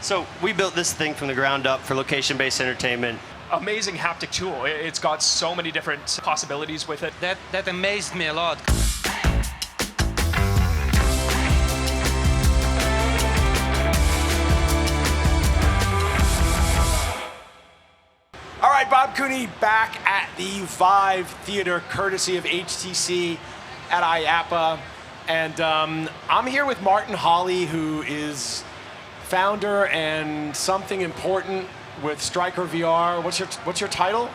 So we built this thing from the ground up for location-based entertainment. Amazing haptic tool. It's got so many different possibilities with it. That amazed me a lot. All right, Bob Cooney back at the VIVE Theater, courtesy of HTC at IAAPA. And I'm here with Martin Hawley, who is founder and something important with StrikerVR. What's your title?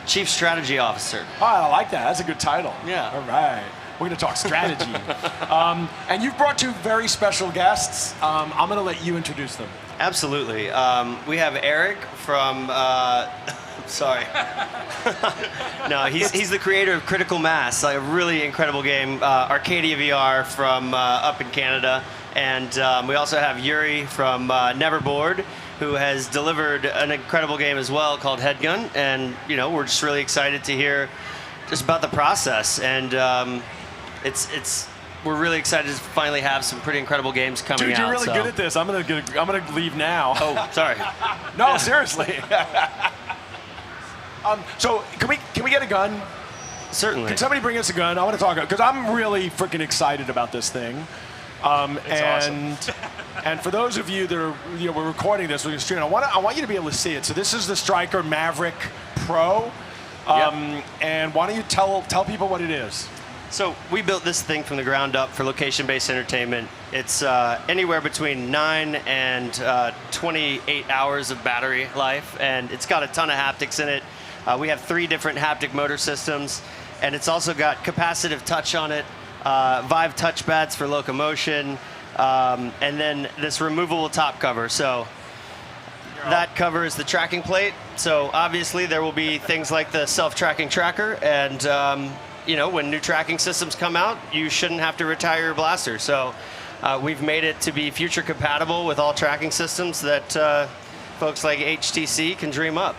Chief Strategy Officer. Oh, I like that. That's a good title. Yeah. All right. We're going to talk strategy. And you've brought two very special guests. I'm going to let you introduce them. Absolutely. We have Erik from, sorry. No, he's the creator of Critical Mass, a really incredible game, Arcadia VR from up in Canada. And we also have Yury from Neverboard, who has delivered an incredible game as well called Headgun. And we're just really excited to hear just about the process. And we're really excited to finally have some pretty incredible games coming out. Dude, you're really good at this. I'm gonna leave now. Oh, sorry. No, seriously. So can we get a gun? Certainly. Can somebody bring us a gun? I want to talk because I'm really freaking excited about this thing. Awesome. And for those of you that are, we're recording this with your stream. I want you to be able to see it. So this is the Striker Mavrik-Pro. Yep. And why don't you tell people what it is? So we built this thing from the ground up for location-based entertainment. It's anywhere between 9 and 28 hours of battery life, and it's got a ton of haptics in it. We have 3 different haptic motor systems, and it's also got capacitive touch on it, VIVE touchpads for locomotion, and then this removable top cover. So that covers the tracking plate. So obviously there will be things like the self-tracking tracker, and when new tracking systems come out, you shouldn't have to retire your blaster. So we've made it to be future compatible with all tracking systems that folks like HTC can dream up.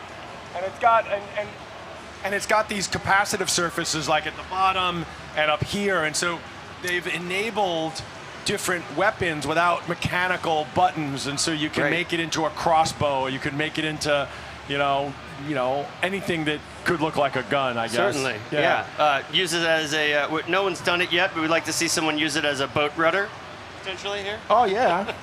And it's got these capacitive surfaces like at the bottom and up here, and so they've enabled different weapons without mechanical buttons, and so you can make it into a crossbow, or you can make it into anything that could look like a gun, I guess. Certainly, yeah. Use it as a, no one's done it yet, but we'd like to see someone use it as a boat rudder, potentially here. Oh, yeah.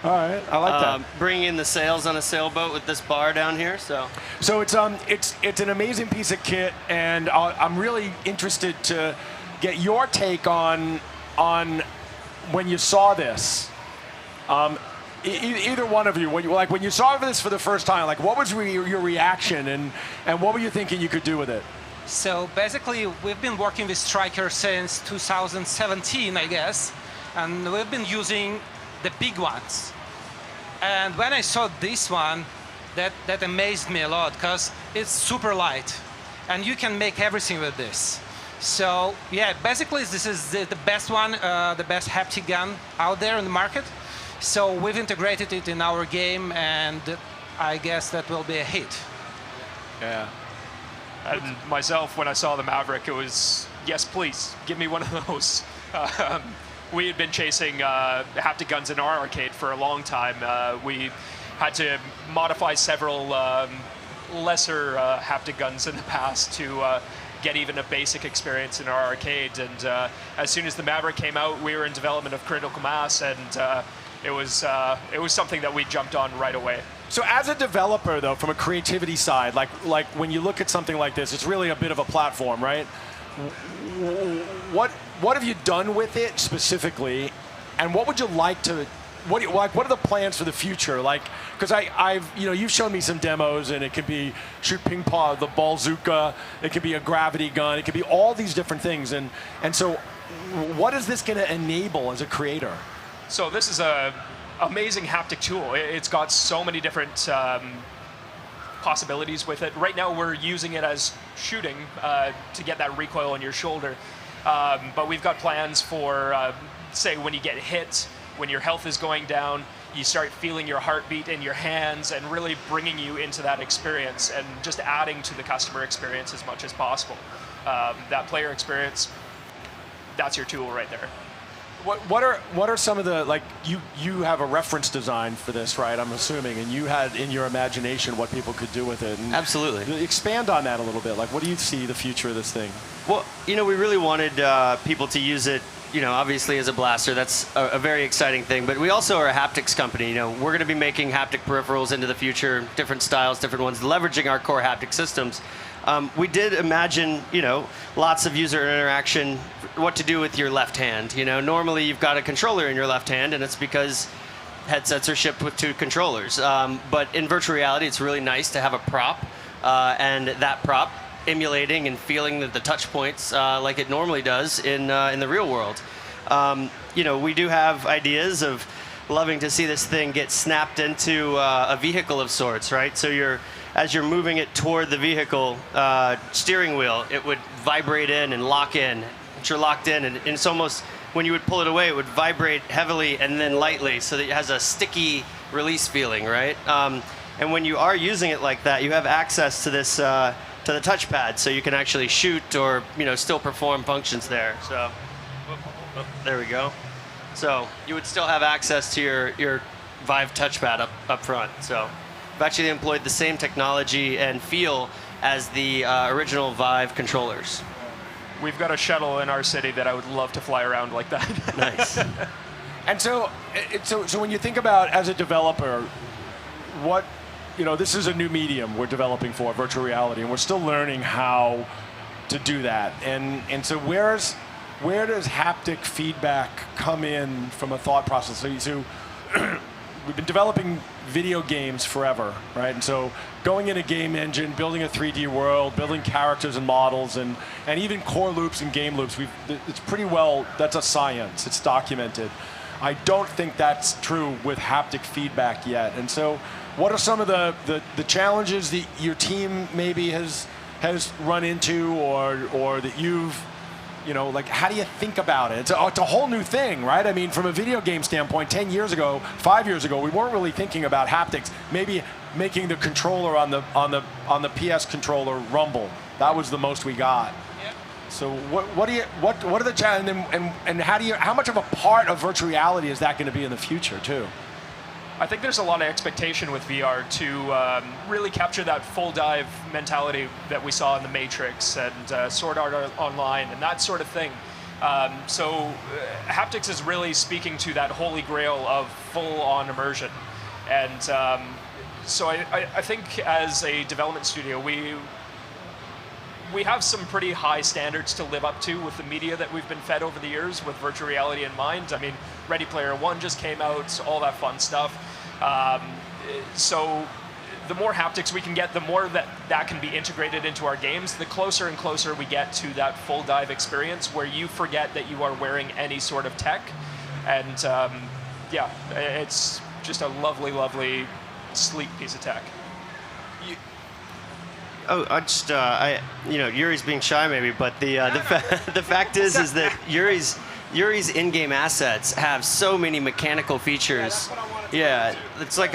All right, I like that. Bring in the sails on a sailboat with this bar down here, so. So it's an amazing piece of kit, and I'm really interested to get your take on when you saw this. Either one of you, when you saw this for the first time, what was your reaction, and what were you thinking you could do with it? So basically, we've been working with Striker since 2017, I guess, and we've been using the big ones. And when I saw this one, that amazed me a lot, because it's super light, and you can make everything with this. So yeah, basically this is the best one, the best haptic gun out there in the market. So we've integrated it in our game, and I guess that will be a hit. Yeah. And myself, when I saw the Maverick, it was, yes, please, give me one of those. We had been chasing haptic guns in our arcade for a long time. We had to modify several lesser haptic guns in the past to get even a basic experience in our arcade. And as soon as the Maverick came out, we were in development of Critical Mass, and it was something that we jumped on right away. So as a developer, though, from a creativity side, like when you look at something like this, it's really a bit of a platform, right? What have you done with it specifically, and what would you like to? What are the plans for the future? Because you've shown me some demos, and it could be shoot ping pong, the bazooka, it could be a gravity gun, it could be all these different things, and so what is this going to enable as a creator? So this is a amazing haptic tool. It's got so many different possibilities with it. Right now we're using it as shooting to get that recoil on your shoulder. But we've got plans for, say, when you get hit, when your health is going down, you start feeling your heartbeat in your hands, and really bringing you into that experience and just adding to the customer experience as much as possible. That player experience, that's your tool right there. What are some of the, like, you have a reference design for this, right? I'm assuming, and you had in your imagination what people could do with it. And Absolutely. expand on that a little bit. Like, what do you see the future of this thing? Well, we really wanted people to use it, obviously as a blaster. That's a very exciting thing. But we also are a haptics company. We're going to be making haptic peripherals into the future, different styles, different ones, leveraging our core haptic systems. We did imagine, lots of user interaction, what to do with your left hand. Normally you've got a controller in your left hand, and it's because headsets are shipped with 2 controllers. But in virtual reality, it's really nice to have a prop, and that prop emulating and feeling the touch points like it normally does in the real world. We do have ideas of loving to see this thing get snapped into a vehicle of sorts, right? So as you're moving it toward the vehicle steering wheel, it would vibrate in and lock in. Once you're locked in, and it's almost, when you would pull it away, it would vibrate heavily and then lightly, so that it has a sticky release feeling, right? And when you are using it like that, you have access to this to the touchpad, so you can actually shoot or still perform functions there. So there we go. So you would still have access to your VIVE touchpad up front. So we've actually employed the same technology and feel as the original VIVE controllers. We've got a shuttle in our city that I would love to fly around like that. Nice. And so when you think about, as a developer, what, this is a new medium we're developing for virtual reality, and we're still learning how to do that. And so where does haptic feedback come in from a thought process? So we've been developing video games forever, right? And so going in a game engine, building a 3D world, building characters and models, and even core loops and game loops, it's pretty well, that's a science, it's documented. I don't think that's true with haptic feedback yet. And so what are some of the challenges that your team maybe has run into, or that you've, like, how do you think about it? It's a whole new thing, right? I mean, from a video game standpoint, 10 years ago, 5 years ago, we weren't really thinking about haptics. Maybe making the controller on the PS controller rumble. That was the most we got. Yep. So what are the challenges, and how much of a part of virtual reality is that going to be in the future too? I think there's a lot of expectation with VR to really capture that full dive mentality that we saw in the Matrix and Sword Art Online and that sort of thing. So haptics is really speaking to that holy grail of full-on immersion. And so I think as a development studio, we have some pretty high standards to live up to with the media that we've been fed over the years with virtual reality in mind. I mean, Ready Player One just came out, all that fun stuff. So the more haptics we can get, the more that can be integrated into our games, the closer and closer we get to that full dive experience where you forget that you are wearing any sort of tech. And yeah, it's just a lovely, lovely, sleek piece of tech. Yury's being shy maybe, but the fact is that Yury's in-game assets have so many mechanical features. Yeah, it's like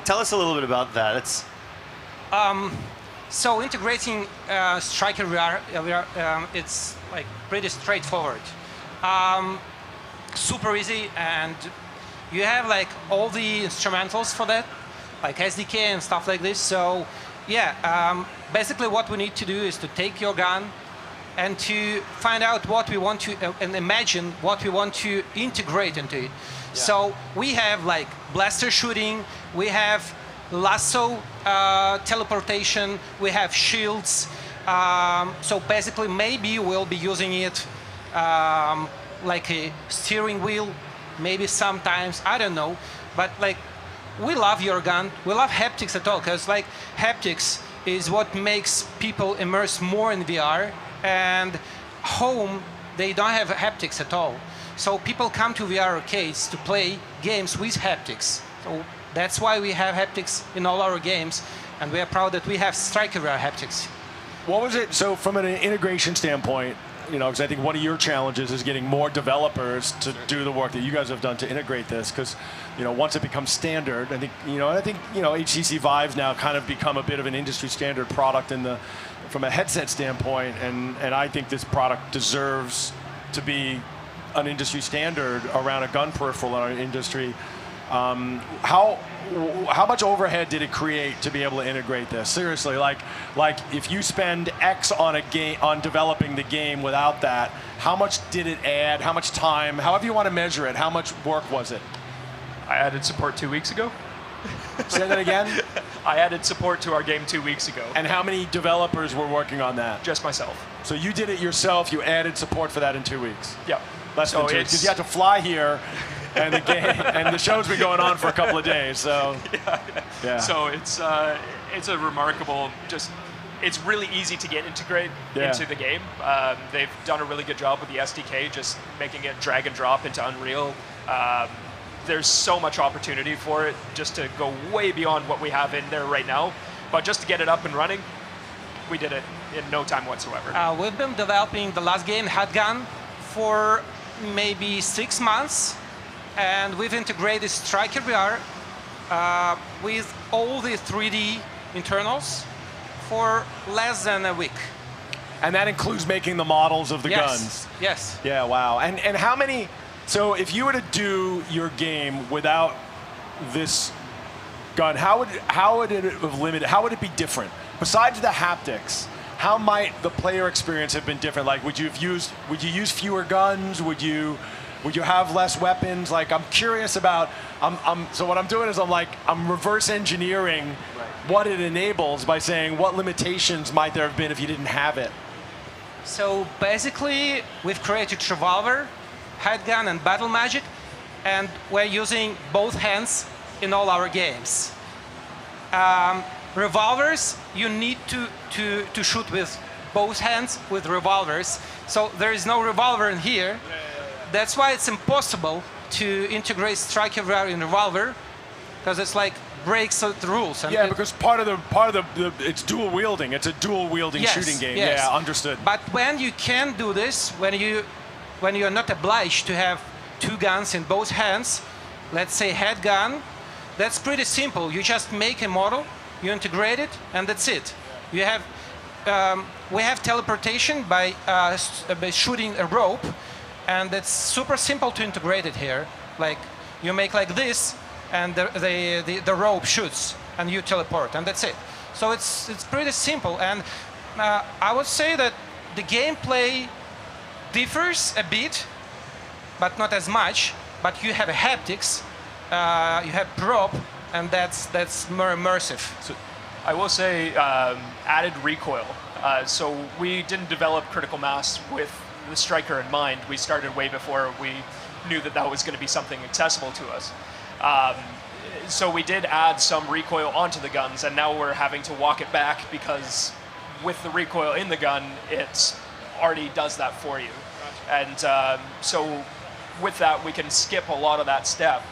tell us a little bit about that. It's so integrating StrikerVR, it's like pretty straightforward, super easy, and you have like all the instrumentals for that, like SDK and stuff like this. So yeah, basically what we need to do is to take your gun and to find out what we want to, and imagine what we want to integrate into it. Yeah. So we have like blaster shooting, we have lasso teleportation, we have shields. So basically maybe we'll be using it like a steering wheel, maybe sometimes, I don't know. But like, we love your gun, we love haptics at all, because like haptics is what makes people immerse more in VR, and home they don't have haptics at all. So people come to VR arcades to play games with haptics. So that's why we have haptics in all our games, and we are proud that we have StrikerVR haptics. What was it, so from an integration standpoint, because I think one of your challenges is getting more developers to do the work that you guys have done to integrate this, because once it becomes standard, I think HTC Vive's now kind of become a bit of an industry standard product from a headset standpoint, and I think this product deserves to be an industry standard around a gun peripheral in our industry. How much overhead did it create to be able to integrate this? Seriously, like if you spend X on a game, on developing the game without that, how much did it add? How much time? However you want to measure it, how much work was it? I added support 2 weeks ago. Say that again? I added support to our game 2 weeks ago. And how many developers were working on that? Just myself. So you did it yourself, you added support for that in 2 weeks? Yep. Less than 2 weeks, because you had to fly here, and the game, and the show's been going on for a couple of days, so. Yeah. So it's a remarkable, it's really easy to get integrated into the game. They've done a really good job with the SDK, just making it drag and drop into Unreal. There's so much opportunity for it just to go way beyond what we have in there right now. But just to get it up and running, we did it in no time whatsoever. We've been developing the last game, Handgun, for maybe 6 months. And we've integrated StrikerVR with all the 3D internals for less than a week. And that includes making the models of the guns? Yes. Yeah, wow. And how many, so if you were to do your game without this gun, how would it have limited, how would it be different? Besides the haptics, how might the player experience have been different? Like, would you use fewer guns? Would you have less weapons? Like, I'm curious about, so what I'm doing is I'm reverse engineering what it enables by saying what limitations might there have been if you didn't have it. So basically, we've created Revolver, Handgun, and Battle Magic, and we're using both hands in all our games. Revolvers, you need to shoot with both hands with revolvers. So there is no revolver in here. That's why it's impossible to integrate StrikerVR in Revolver, because it's like breaks the rules. And yeah, because part of the it's dual wielding. It's a dual wielding shooting game. Yes. Yeah, understood. But when you can do this, when you're not obliged to have two guns in both hands, let's say head gun, that's pretty simple. You just make a model, you integrate it, and that's it. You have we have teleportation by shooting a rope, and it's super simple to integrate it here. Like, you make like this, and the rope shoots, and you teleport, and that's it. So it's pretty simple, and I would say that the gameplay differs a bit, but not as much. But you have a haptics, you have prop, and that's more immersive. So I will say added recoil. So we didn't develop critical mass with the Striker in mind. We started way before we knew that was going to be something accessible to us. So we did add some recoil onto the guns, and now we're having to walk it back because with the recoil in the gun, it already does that for you. And so with that, we can skip a lot of that step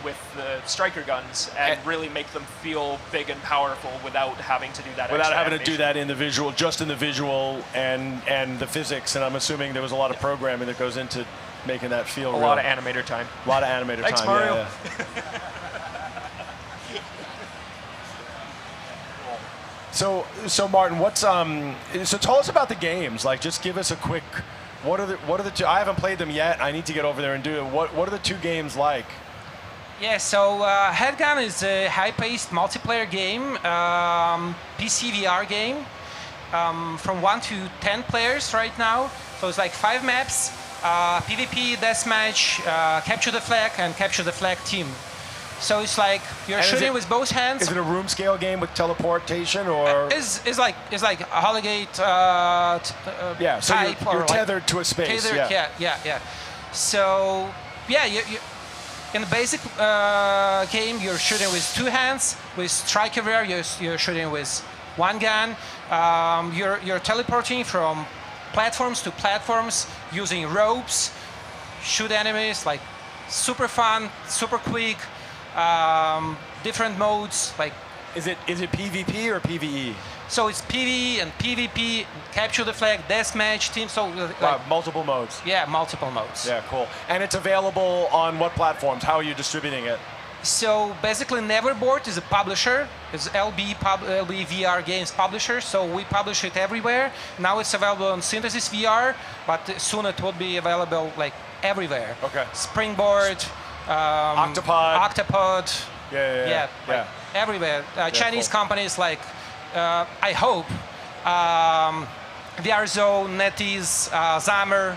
with the Striker guns and really make them feel big and powerful without having to do that. Without having to do that in the visual, just in the visual and the physics. And I'm assuming there was a lot of programming that goes into making that feel real. A lot of animator time. A lot of animator Thanks, time. Mario. Yeah, yeah. So Martin, what's so tell us about the games. Like, just give us a quick. What are the two? I haven't played them yet. I need to get over there and do it. What are the two games like? Yeah, so Handgun is a high-paced multiplayer game, PC VR game, from 1 to 10 players right now. So it's like 5 maps, PvP, deathmatch, capture the flag, and capture the flag team. So it's like you're shooting with both hands. Is it a room scale game with teleportation, or? It's like a Hologate yeah, so type, you're tethered to a space. Tethered, yeah. So yeah, in the basic game, you're shooting with 2 hands. With StrikerVR, you're shooting with 1 gun. You're teleporting from platforms to platforms using ropes. Shoot enemies, like super fun, super quick. Different modes, like. Is it PvP or PvE? So it's PvE and PvP, capture the flag, deathmatch, team. So like, multiple modes. Yeah, multiple modes. Yeah, cool. And it's available on what platforms? How are you distributing it? So basically, Neverboard is a publisher. It's LB VR Games publisher. So we publish it everywhere. Now it's available on Synthesis VR, but soon it will be available like everywhere. Okay. Springboard, Octopod. Yeah. Like everywhere. Chinese cool. companies like, I hope, VR Zone, NetEase, Zamer.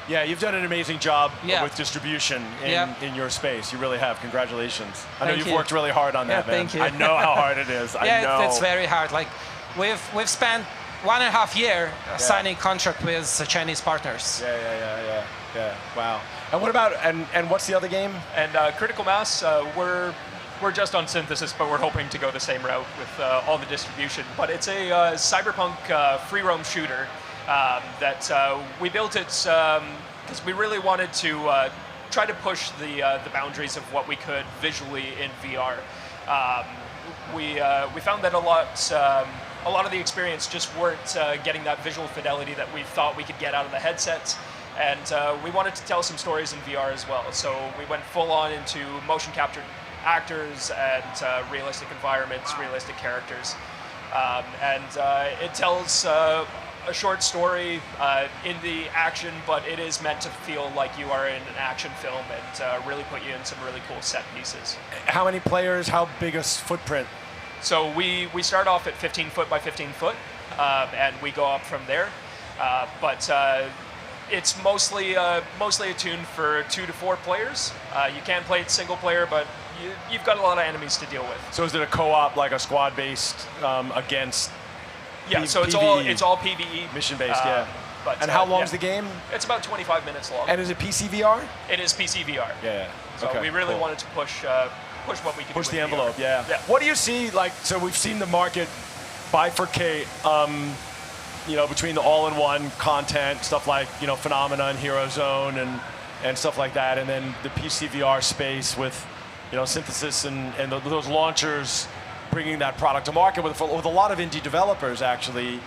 Yeah, you've done an amazing job Yeah. with distribution in your space. You really have. Congratulations. I know Thank you've you. worked really hard on that, man. Thank you. I know how hard it is. I know. It's very hard. Like we've spent 1.5 years signing contract with Chinese partners. Yeah. Wow. And what about and what's the other game? And Critical Mass, we're just on Synthesis, but we're hoping to go the same route with all the distribution. But it's a cyberpunk free roam shooter that we built it because we really wanted to try to push the boundaries of what we could visually in VR. We found that a lot of the experience just weren't getting that visual fidelity that we thought we could get out of the headsets. And we wanted to tell some stories in VR as well. So we went full on into motion captured actors and realistic environments, realistic characters. And it tells a short story in the action, but it is meant to feel like you are in an action film and really put you in some really cool set pieces. How many players? How big a footprint? So we start off at 15 foot by 15 foot, and we go up from there. But it's mostly attuned for 2 to 4 players. You can play it single player, but you've got a lot of enemies to deal with. So is it a co-op, like a squad-based against? Yeah, so it's all PvE. Mission-based, But, and how long is the game? It's about 25 minutes long. And is it PC VR? It is PC VR. Yeah. So Okay, we really cool. wanted to push what we could Push do the with envelope, VR. yeah. What do you see, like, so we've seen the market bifurcate, between the all-in-one content, stuff like, Phenomena and Hero Zone and stuff like that, and then the PC VR space with, Synthesis and those launchers bringing that product to market with a lot of indie developers, actually.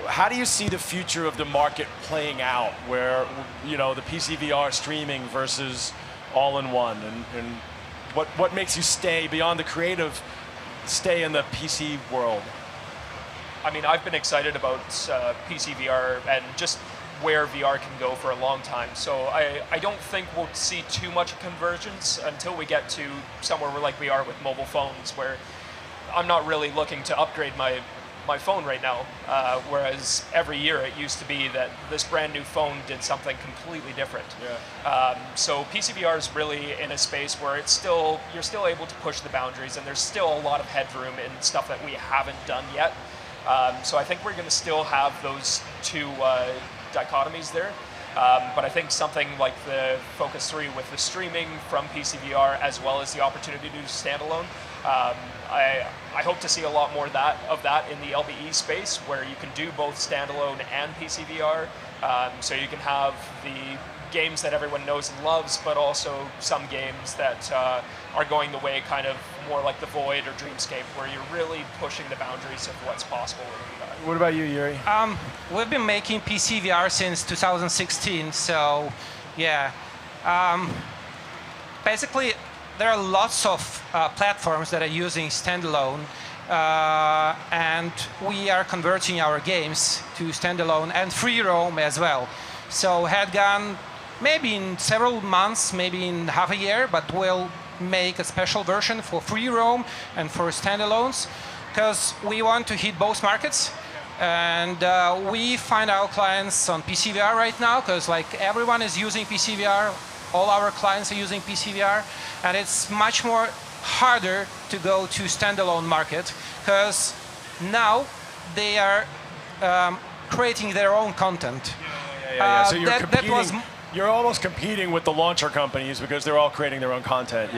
How do you see the future of the market playing out, where, the PC VR streaming versus all-in-one, and what makes you stay beyond the creative, stay in the PC world? I mean, I've been excited about PC VR and just where VR can go for a long time. So I don't think we'll see too much convergence until we get to somewhere like we are with mobile phones, where I'm not really looking to upgrade my phone right now, whereas every year it used to be that this brand new phone did something completely different. So PC VR is really in a space where you're still able to push the boundaries, and there's still a lot of headroom in stuff that we haven't done yet. So I think we're going to still have those two dichotomies there. But I think something like the Focus 3 with the streaming from PC VR, as well as the opportunity to do standalone, I hope to see a lot more of that in the LBE space, where you can do both standalone and PC VR. So you can have the games that everyone knows and loves, but also some games that are going the way kind of more like The Void or Dreamscape, where you're really pushing the boundaries of what's possible with VR. What about you, Yury? We've been making PC VR since 2016, so yeah. Basically, there are lots of platforms that are using standalone, and we are converting our games to standalone and free roam as well. So Headgun, maybe in several months, maybe in half a year, but we'll make a special version for free roam and for standalones, because we want to hit both markets. And we find our clients on PC VR right now, because like everyone is using PC VR, all our clients are using PC VR, and it's much more harder to go to standalone market, because now they are creating their own content. So you're almost competing with the launcher companies because they're all creating their own content.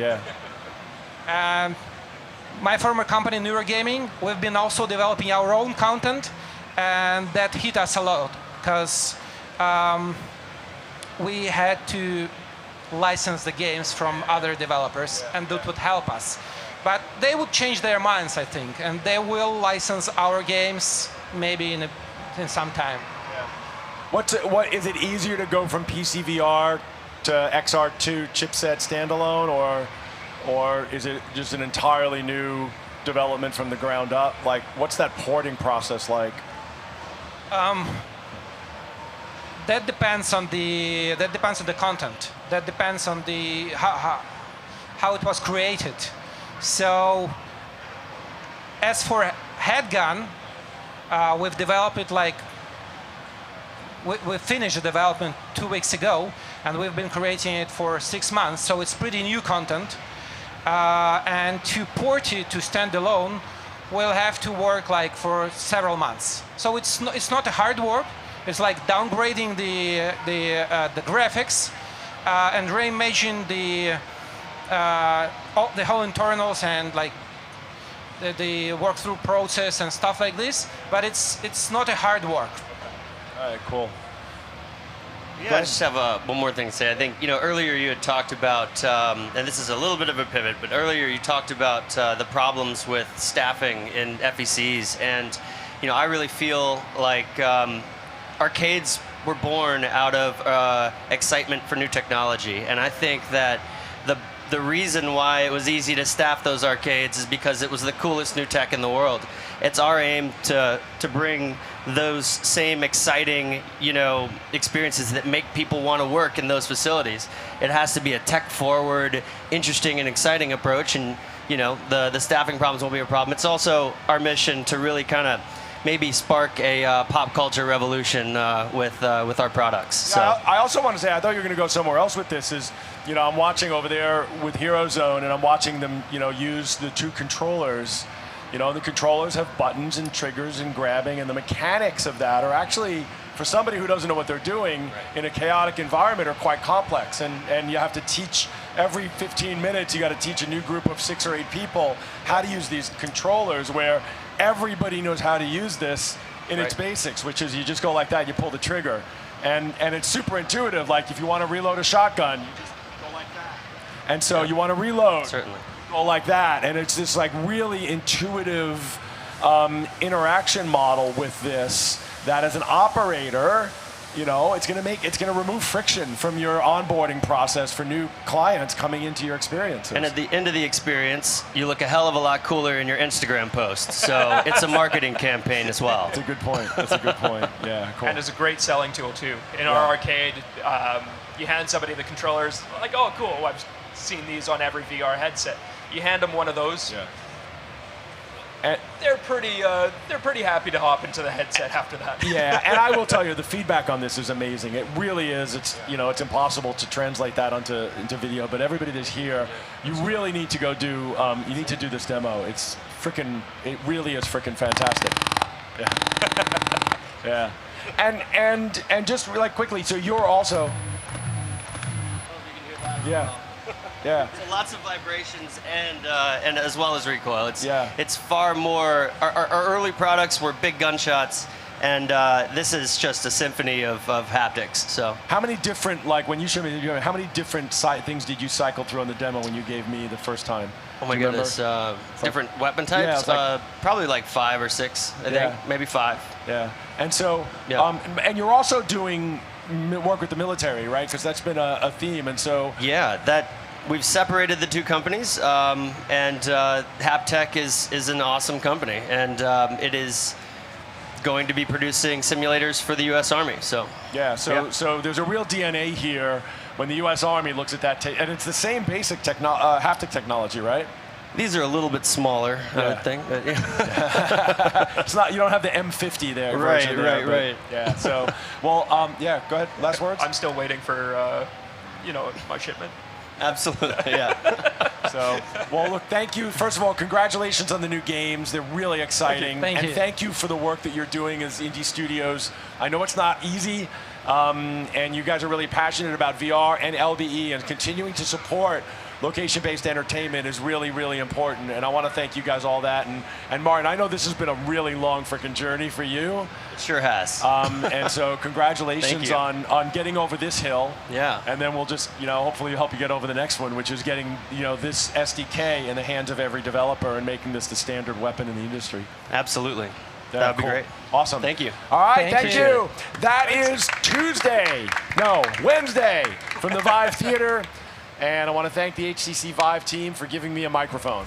My former company, Neurogaming, we've been also developing our own content, and that hit us a lot, because we had to license the games from other developers, and that would help us. But they would change their minds, I think, and they will license our games maybe in some time. What is it easier to go from PC VR XR2 chipset standalone, or is it just an entirely new development from the ground up? Like, what's that porting process like? That depends on the content. That depends on the how it was created. So, as for headgun, we've developed it like we finished the development 2 weeks ago, and we've been creating it for 6 months. So it's pretty new content, and to port it to standalone, we'll have to work like for several months. So it's not a hard work. It's like downgrading the graphics and reimaging the whole internals and like the workthrough process and stuff like this. But it's not a hard work. All right, cool. Yeah, I just have one more thing to say. I think, earlier you had talked about, and this is a little bit of a pivot, but earlier you talked about the problems with staffing in FECs, and, I really feel like arcades were born out of excitement for new technology, and I think that the reason why it was easy to staff those arcades is because it was the coolest new tech in the world. It's our aim to bring those same exciting, experiences that make people want to work in those facilities. It has to be a tech-forward, interesting, and exciting approach, and the staffing problems won't be a problem. It's also our mission to really kind of maybe spark a pop culture revolution with our products. So. Yeah, I also want to say, I thought you were going to go somewhere else with this, is, I'm watching over there with Hero Zone, and I'm watching them, use the two controllers. The controllers have buttons and triggers and grabbing, and the mechanics of that are actually, for somebody who doesn't know what they're doing in a chaotic environment, are quite complex. And you have to teach, every 15 minutes, you got to teach a new group of 6 or 8 people how to use these controllers, where everybody knows how to use this in its basics, which is you just go like that, you pull the trigger. And it's super intuitive. Like, if you want to reload a shotgun, you just go like that. And so you want to reload. Certainly. Go like that. And it's this like really intuitive interaction model with this, that as an operator, it's going to remove friction from your onboarding process for new clients coming into your experiences. And at the end of the experience, you look a hell of a lot cooler in your Instagram posts. So it's a marketing campaign as well. That's a good point. Yeah, cool. And it's a great selling tool too. In our arcade, you hand somebody the controllers, like, oh, cool, I've seen these on every VR headset. You hand them one of those. Yeah. And they're pretty happy to hop into the headset after that. Yeah, and I will tell you, the feedback on this is amazing. It really is. It's it's impossible to translate that into video. But everybody that's here, you really need to go do. You need to do this demo. It really is freaking fantastic. Yeah. Yeah. And just like quickly, so you're also. Yeah. Yeah. So lots of vibrations and as well as recoil. It's far more. Our early products were big gunshots, and this is just a symphony of haptics. So how many different, like when you showed me, how many different things did you cycle through on the demo when you gave me the first time? Oh my goodness, different weapon types. Yeah, probably like 5 or 6. I think maybe 5. Yeah. And so, and you're also doing work with the military, right? Because that's been a theme, and so we've separated the two companies, and Haptic is an awesome company, and it is going to be producing simulators for the U.S. Army. So so there's a real DNA here when the U.S. Army looks at that, and it's the same basic haptic technology, right? These are a little bit smaller, I would think. But, it's not. You don't have the M50 there. Right. Yeah. So, well, go ahead. Last words. I'm still waiting for, my shipment. Absolutely, yeah. So, well, look, thank you. First of all, congratulations on the new games. They're really exciting. Thank you. And thank you for the work that you're doing as indie studios. I know it's not easy, and you guys are really passionate about VR and LBE, and continuing to support location-based entertainment is really, really important. And I want to thank you guys all that. And Martin, I know this has been a really long freaking journey for you. It sure has. And so congratulations on getting over this hill. Yeah. And then we'll just, hopefully help you get over the next one, which is getting, this SDK in the hands of every developer and making this the standard weapon in the industry. Absolutely. That'd be great. Awesome. Thank you. All right, Thank thank you. you. That is Wednesday from the VIVE Theater. And I want to thank the HTC VIVE team for giving me a microphone.